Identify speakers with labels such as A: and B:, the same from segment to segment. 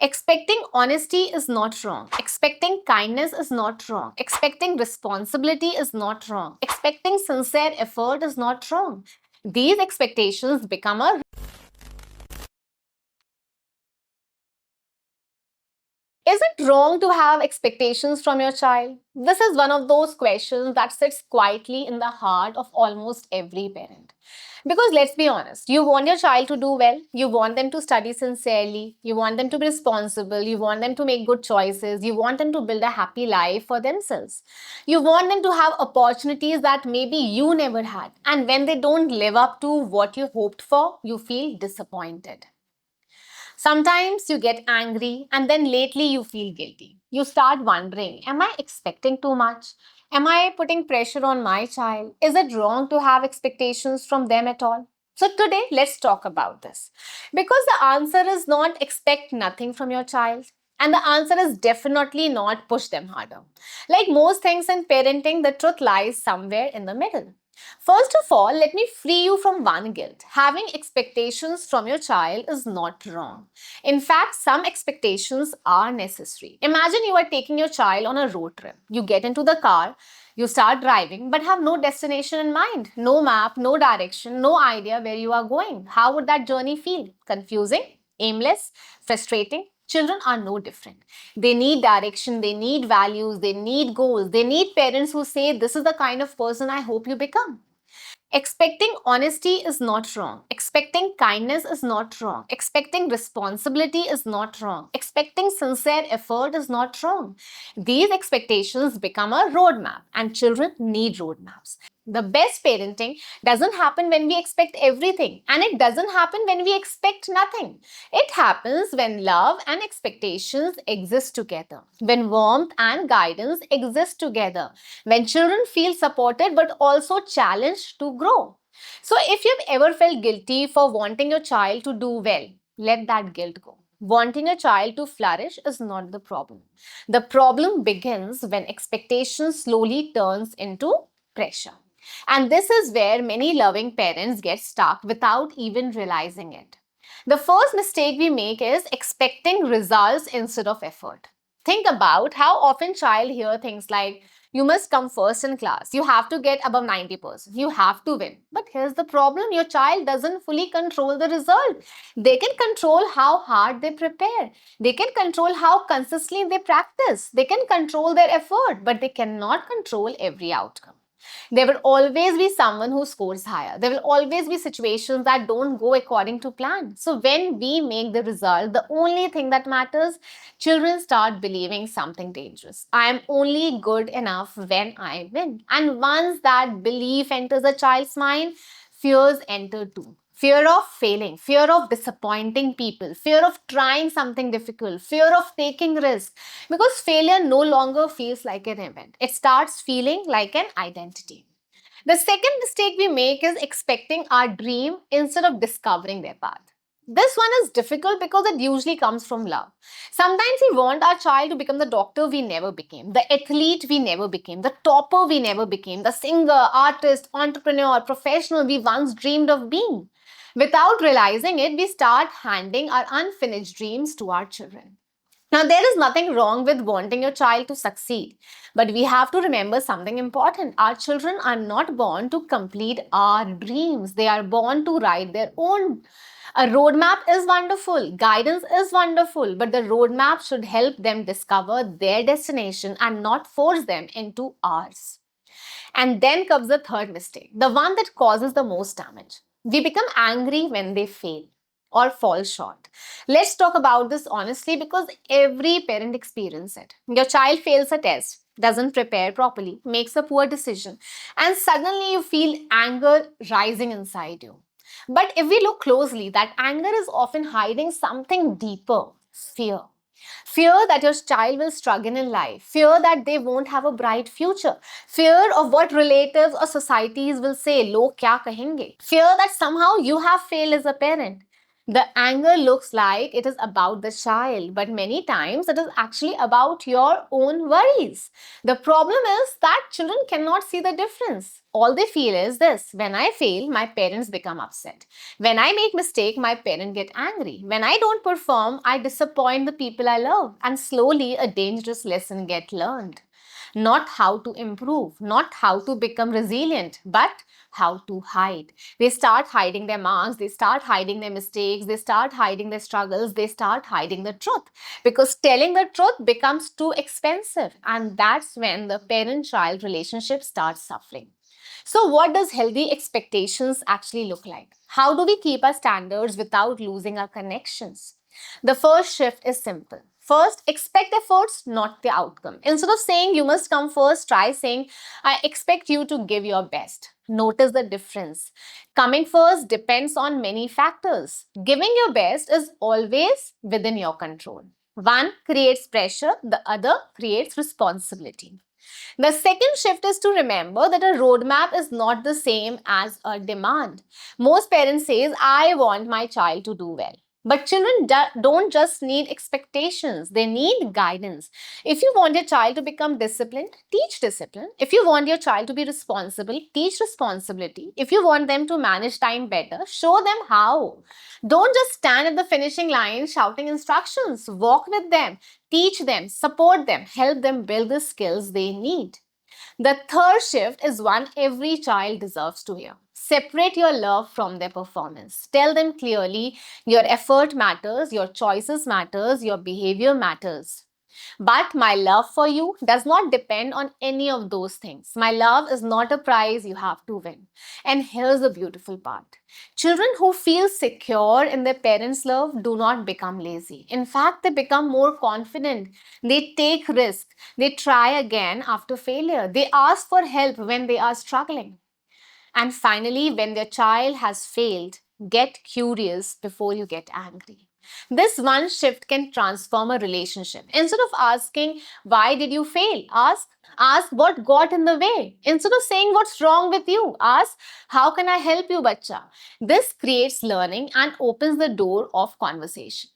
A: Expecting honesty is not wrong. Expecting kindness is not wrong. Expecting responsibility is not wrong. Expecting sincere effort is not wrong. These expectations become a. Is it wrong to have expectations from your child? This is one of those questions that sits quietly in the heart of almost every parent. Because let's be honest, you want your child to do well, you want them to study sincerely, you want them to be responsible, you want them to make good choices, you want them to build a happy life for themselves. You want them to have opportunities that maybe you never had. And when they don't live up to what you hoped for, you feel disappointed. Sometimes you get angry and then lately you feel guilty. You start wondering, am I expecting too much? Am I putting pressure on my child? Is it wrong to have expectations from them at all? So today let's talk about this. Because the answer is not expect nothing from your child. And the answer is definitely not push them harder. Like most things in parenting, the truth lies somewhere in the middle. First of all, let me free you from one guilt. Having expectations from your child is not wrong. In fact, some expectations are necessary. Imagine you are taking your child on a road trip. You get into the car, you start driving, but have no destination in mind. No map, no direction, no idea where you are going. How would that journey feel? Confusing? Aimless? Frustrating? Children are no different. They need direction, they need values, they need goals, they need parents who say, this is the kind of person I hope you become. Expecting honesty is not wrong. Expecting kindness is not wrong. Expecting responsibility is not wrong. Expecting sincere effort is not wrong. These expectations become a roadmap, and children need roadmaps. The best parenting doesn't happen when we expect everything, and it doesn't happen when we expect nothing. It happens when love and expectations exist together, when warmth and guidance exist together, when children feel supported but also challenged to grow. So, if you've ever felt guilty for wanting your child to do well, let that guilt go. Wanting a child to flourish is not the problem. The problem begins when expectations slowly turns into pressure. And this is where many loving parents get stuck without even realizing it. The first mistake we make is expecting results instead of effort. Think about how often child hear things like, you must come first in class, you have to get above 90%, you have to win. But here's the problem, your child doesn't fully control the result. They can control how hard they prepare, they can control how consistently they practice, they can control their effort, but they cannot control every outcome. There will always be someone who scores higher. There will always be situations that don't go according to plan. So when we make the result the only thing that matters, children start believing something dangerous. I am only good enough when I win. And once that belief enters a child's mind, fears enter too. Fear of failing, fear of disappointing people, fear of trying something difficult, fear of taking risks. Because failure no longer feels like an event, it starts feeling like an identity. The second mistake we make is expecting our dream instead of discovering their path. This one is difficult because it usually comes from love. Sometimes we want our child to become the doctor we never became, the athlete we never became, the topper we never became, the singer, artist, entrepreneur, professional we once dreamed of being. Without realizing it, we start handing our unfinished dreams to our children. Now, there is nothing wrong with wanting your child to succeed, but we have to remember something important. Our children are not born to complete our dreams, they are born to write their own. A roadmap is wonderful, guidance is wonderful, but the roadmap should help them discover their destination and not force them into ours. And then comes the third mistake, the one that causes the most damage. We become angry when they fail or fall short. Let's talk about this honestly because every parent experiences it. Your child fails a test, doesn't prepare properly, makes a poor decision, and suddenly you feel anger rising inside you. But if we look closely, that anger is often hiding something deeper, fear. Fear that your child will struggle in life, fear that they won't have a bright future, fear of what relatives or societies will say, log kya kahenge, fear that somehow you have failed as a parent. The anger looks like it is about the child, but many times it is actually about your own worries. The problem is that children cannot see the difference. All they feel is this: when I fail, my parents become upset. When I make mistake, my parents get angry. When I don't perform, I disappoint the people I love. And slowly a dangerous lesson get learned. Not how to improve, not how to become resilient, but how to hide. They start hiding their marks, they start hiding their mistakes, they start hiding their struggles, they start hiding the truth. Because telling the truth becomes too expensive, and that's when the parent child relationship starts suffering. So, what does healthy expectations actually look like? How do we keep our standards without losing our connections? The first shift is simple. First, expect efforts, not the outcome. Instead of saying you must come first, try saying, I expect you to give your best. Notice the difference. Coming first depends on many factors. Giving your best is always within your control. One creates pressure, the other creates responsibility. The second shift is to remember that a roadmap is not the same as a demand. Most parents say, I want my child to do well. But children don't just need expectations, they need guidance. If you want your child to become disciplined, teach discipline. If you want your child to be responsible, teach responsibility. If you want them to manage time better, show them how. Don't just stand at the finishing line shouting instructions. Walk with them, teach them, support them, help them build the skills they need. The third shift is one every child deserves to hear. Separate your love from their performance. Tell them clearly your effort matters, your choices matters, your behavior matters. But my love for you does not depend on any of those things. My love is not a prize you have to win. And here's the beautiful part: children who feel secure in their parents' love do not become lazy. In fact, they become more confident. They take risks. They try again after failure. They ask for help when they are struggling. And finally, when their child has failed, get curious before you get angry. This one shift can transform a relationship. Instead of asking, why did you fail? Ask what got in the way. Instead of saying what's wrong with you, ask, how can I help you, bacha? This creates learning and opens the door of conversation.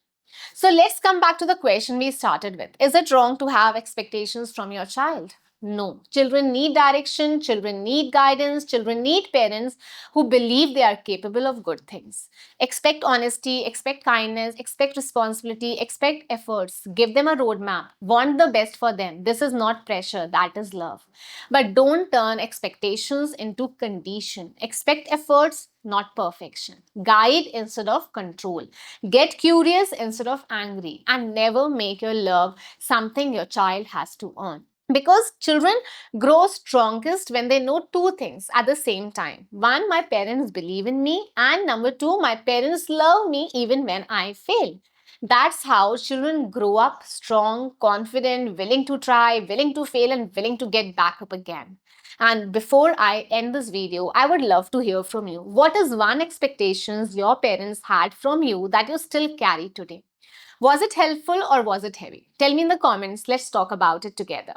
A: So let's come back to the question we started with. Is it wrong to have expectations from your child? No. Children need direction, children need guidance, children need parents who believe they are capable of good things. Expect honesty, expect kindness, expect responsibility, expect efforts. Give them a roadmap. Want the best for them. This is not pressure, that is love. But don't turn expectations into condition. Expect efforts, not perfection. Guide instead of control. Get curious instead of angry. And never make your love something your child has to earn. Because children grow strongest when they know two things at the same time. One, my parents believe in me, and number two, my parents love me even when I fail. That's how children grow up strong, confident, willing to try, willing to fail, and willing to get back up again. And before I end this video, I would love to hear from you. What is one expectations your parents had from you that you still carry today? Was it helpful or was it heavy? Tell me in the comments. Let's talk about it together.